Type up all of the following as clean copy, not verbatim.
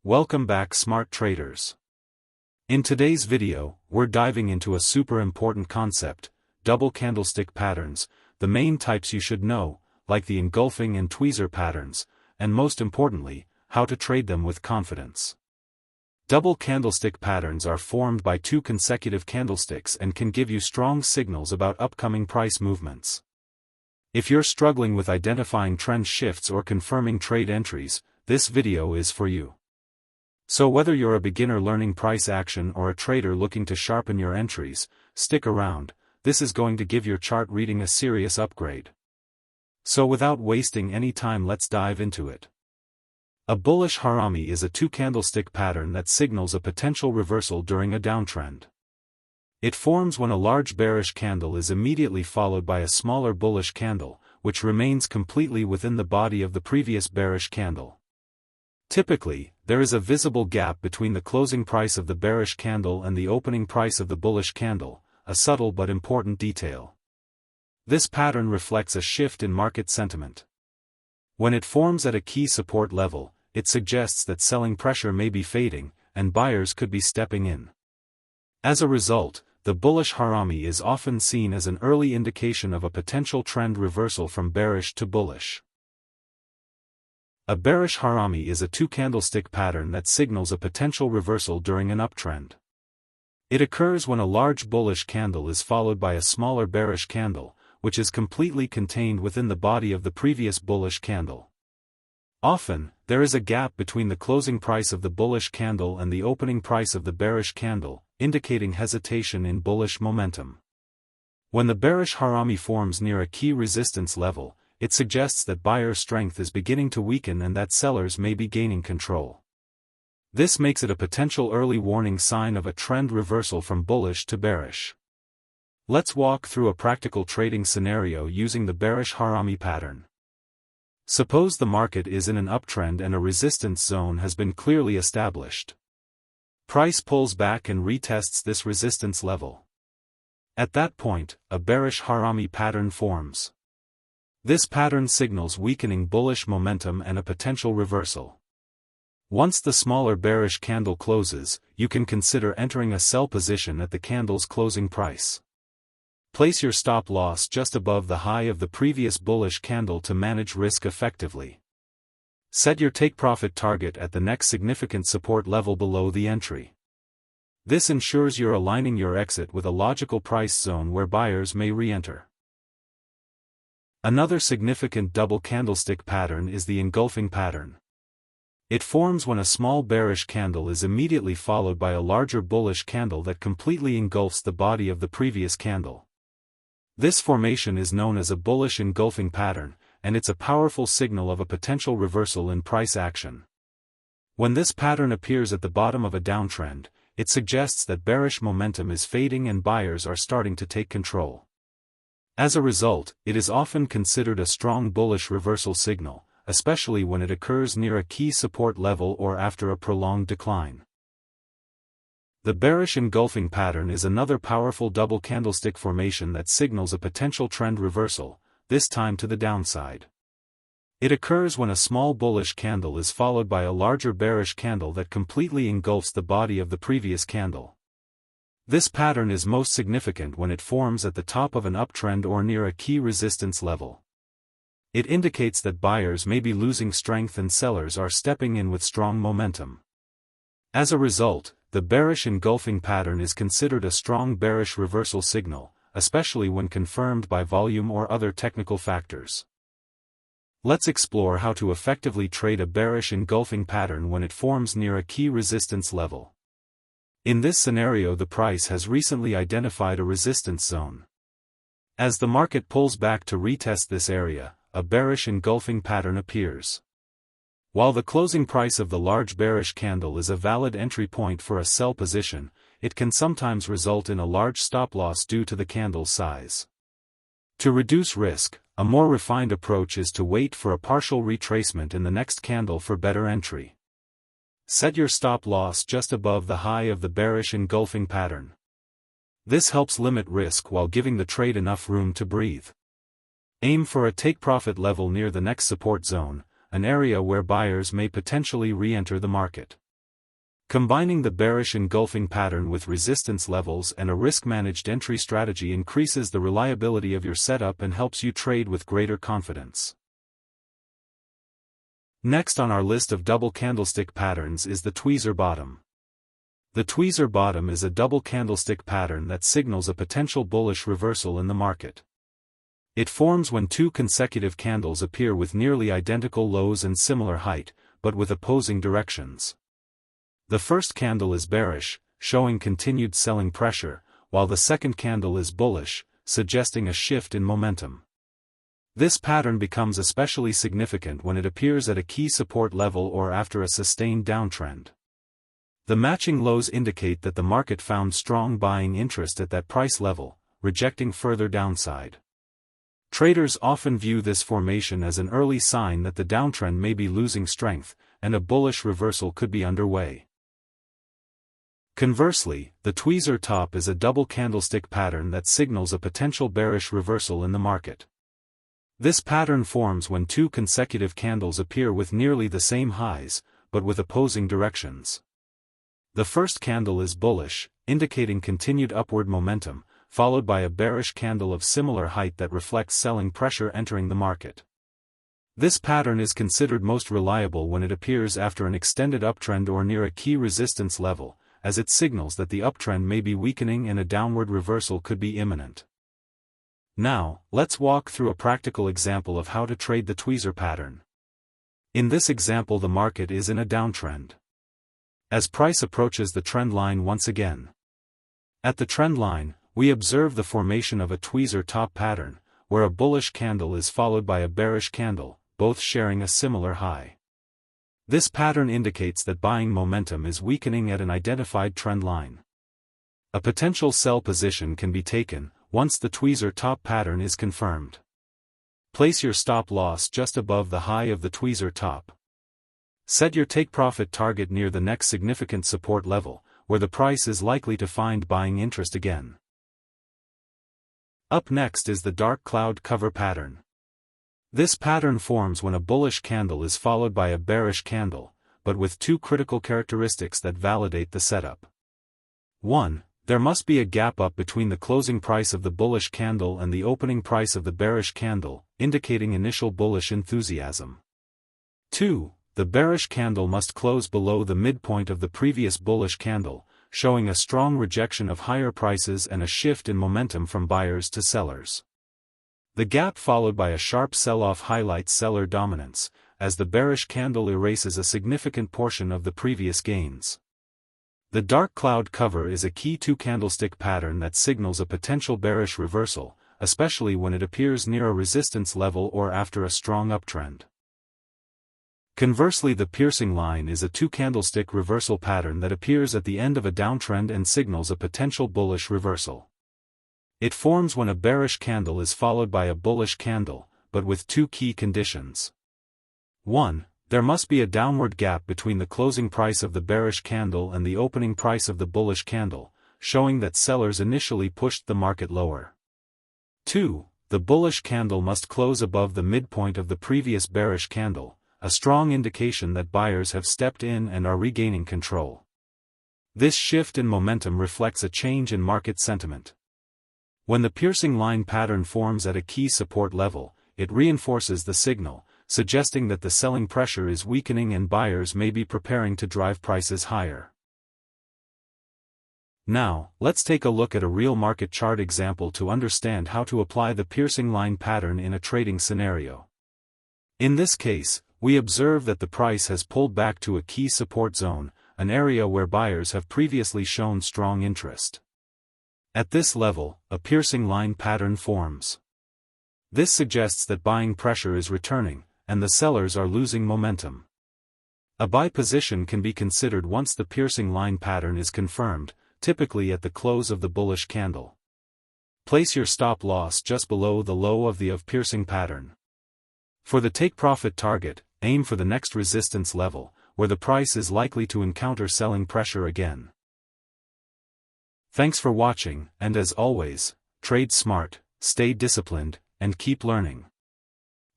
Welcome back, smart traders. In today's video, we're diving into a super important concept: double candlestick patterns, the main types you should know, like the engulfing and tweezer patterns, and most importantly, how to trade them with confidence. Double candlestick patterns are formed by two consecutive candlesticks and can give you strong signals about upcoming price movements. If you're struggling with identifying trend shifts or confirming trade entries, this video is for you. So whether you're a beginner learning price action or a trader looking to sharpen your entries, stick around. This is going to give your chart reading a serious upgrade. So without wasting any time, let's dive into it. A bullish harami is a two-candlestick pattern that signals a potential reversal during a downtrend. It forms when a large bearish candle is immediately followed by a smaller bullish candle, which remains completely within the body of the previous bearish candle. Typically, there is a visible gap between the closing price of the bearish candle and the opening price of the bullish candle, a subtle but important detail. This pattern reflects a shift in market sentiment. When it forms at a key support level, it suggests that selling pressure may be fading, and buyers could be stepping in. As a result, the bullish harami is often seen as an early indication of a potential trend reversal from bearish to bullish. A bearish harami is a two-candlestick pattern that signals a potential reversal during an uptrend. It occurs when a large bullish candle is followed by a smaller bearish candle, which is completely contained within the body of the previous bullish candle. Often, there is a gap between the closing price of the bullish candle and the opening price of the bearish candle, indicating hesitation in bullish momentum. When the bearish harami forms near a key resistance level, it suggests that buyer strength is beginning to weaken and that sellers may be gaining control. This makes it a potential early warning sign of a trend reversal from bullish to bearish. Let's walk through a practical trading scenario using the bearish harami pattern. Suppose the market is in an uptrend and a resistance zone has been clearly established. Price pulls back and retests this resistance level. At that point, a bearish harami pattern forms. This pattern signals weakening bullish momentum and a potential reversal. Once the smaller bearish candle closes, you can consider entering a sell position at the candle's closing price. Place your stop loss just above the high of the previous bullish candle to manage risk effectively. Set your take-profit target at the next significant support level below the entry. This ensures you're aligning your exit with a logical price zone where buyers may re-enter. Another significant double candlestick pattern is the engulfing pattern. It forms when a small bearish candle is immediately followed by a larger bullish candle that completely engulfs the body of the previous candle. This formation is known as a bullish engulfing pattern, and it's a powerful signal of a potential reversal in price action. When this pattern appears at the bottom of a downtrend, it suggests that bearish momentum is fading and buyers are starting to take control. As a result, it is often considered a strong bullish reversal signal, especially when it occurs near a key support level or after a prolonged decline. The bearish engulfing pattern is another powerful double candlestick formation that signals a potential trend reversal, this time to the downside. It occurs when a small bullish candle is followed by a larger bearish candle that completely engulfs the body of the previous candle. This pattern is most significant when it forms at the top of an uptrend or near a key resistance level. It indicates that buyers may be losing strength and sellers are stepping in with strong momentum. As a result, the bearish engulfing pattern is considered a strong bearish reversal signal, especially when confirmed by volume or other technical factors. Let's explore how to effectively trade a bearish engulfing pattern when it forms near a key resistance level. In this scenario, the price has recently identified a resistance zone. As the market pulls back to retest this area, a bearish engulfing pattern appears. While the closing price of the large bearish candle is a valid entry point for a sell position, it can sometimes result in a large stop loss due to the candle's size. To reduce risk, a more refined approach is to wait for a partial retracement in the next candle for better entry. Set your stop loss just above the high of the bearish engulfing pattern. This helps limit risk while giving the trade enough room to breathe. Aim for a take-profit level near the next support zone, an area where buyers may potentially re-enter the market. Combining the bearish engulfing pattern with resistance levels and a risk-managed entry strategy increases the reliability of your setup and helps you trade with greater confidence. Next on our list of double candlestick patterns is the tweezer bottom. The tweezer bottom is a double candlestick pattern that signals a potential bullish reversal in the market. It forms when two consecutive candles appear with nearly identical lows and similar height, but with opposing directions. The first candle is bearish, showing continued selling pressure, while the second candle is bullish, suggesting a shift in momentum. This pattern becomes especially significant when it appears at a key support level or after a sustained downtrend. The matching lows indicate that the market found strong buying interest at that price level, rejecting further downside. Traders often view this formation as an early sign that the downtrend may be losing strength, and a bullish reversal could be underway. Conversely, the tweezer top is a double candlestick pattern that signals a potential bearish reversal in the market. This pattern forms when two consecutive candles appear with nearly the same highs, but with opposing directions. The first candle is bullish, indicating continued upward momentum, followed by a bearish candle of similar height that reflects selling pressure entering the market. This pattern is considered most reliable when it appears after an extended uptrend or near a key resistance level, as it signals that the uptrend may be weakening and a downward reversal could be imminent. Now, let's walk through a practical example of how to trade the tweezer pattern. In this example, the market is in a downtrend. As price approaches the trend line once again. At the trend line, we observe the formation of a tweezer top pattern, where a bullish candle is followed by a bearish candle, both sharing a similar high. This pattern indicates that buying momentum is weakening at an identified trend line. A potential sell position can be taken once the tweezer top pattern is confirmed. Place your stop loss just above the high of the tweezer top. Set your take profit target near the next significant support level, where the price is likely to find buying interest again. Up next is the dark cloud cover pattern. This pattern forms when a bullish candle is followed by a bearish candle, but with two critical characteristics that validate the setup. 1. There must be a gap up between the closing price of the bullish candle and the opening price of the bearish candle, indicating initial bullish enthusiasm. 2. The bearish candle must close below the midpoint of the previous bullish candle, showing a strong rejection of higher prices and a shift in momentum from buyers to sellers. The gap followed by a sharp sell-off highlights seller dominance, as the bearish candle erases a significant portion of the previous gains. The dark cloud cover is a key two-candlestick pattern that signals a potential bearish reversal, especially when it appears near a resistance level or after a strong uptrend. Conversely, the piercing line is a two-candlestick reversal pattern that appears at the end of a downtrend and signals a potential bullish reversal. It forms when a bearish candle is followed by a bullish candle, but with two key conditions. 1. There must be a downward gap between the closing price of the bearish candle and the opening price of the bullish candle, showing that sellers initially pushed the market lower. 2. The bullish candle must close above the midpoint of the previous bearish candle, a strong indication that buyers have stepped in and are regaining control. This shift in momentum reflects a change in market sentiment. When the piercing line pattern forms at a key support level, it reinforces the signal, suggesting that the selling pressure is weakening and buyers may be preparing to drive prices higher. Now, let's take a look at a real market chart example to understand how to apply the piercing line pattern in a trading scenario. In this case, we observe that the price has pulled back to a key support zone, an area where buyers have previously shown strong interest. At this level, a piercing line pattern forms. This suggests that buying pressure is returning, and the sellers are losing momentum. A buy position can be considered once the piercing line pattern is confirmed, typically at the close of the bullish candle. Place your stop loss just below the low of the piercing pattern. For the take profit target, aim for the next resistance level, where the price is likely to encounter selling pressure again. Thanks for watching, and as always, trade smart, stay disciplined, and keep learning.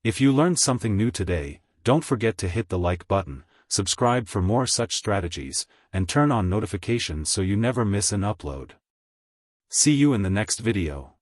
If you learned something new today, don't forget to hit the like button, subscribe for more such strategies, and turn on notifications so you never miss an upload. See you in the next video.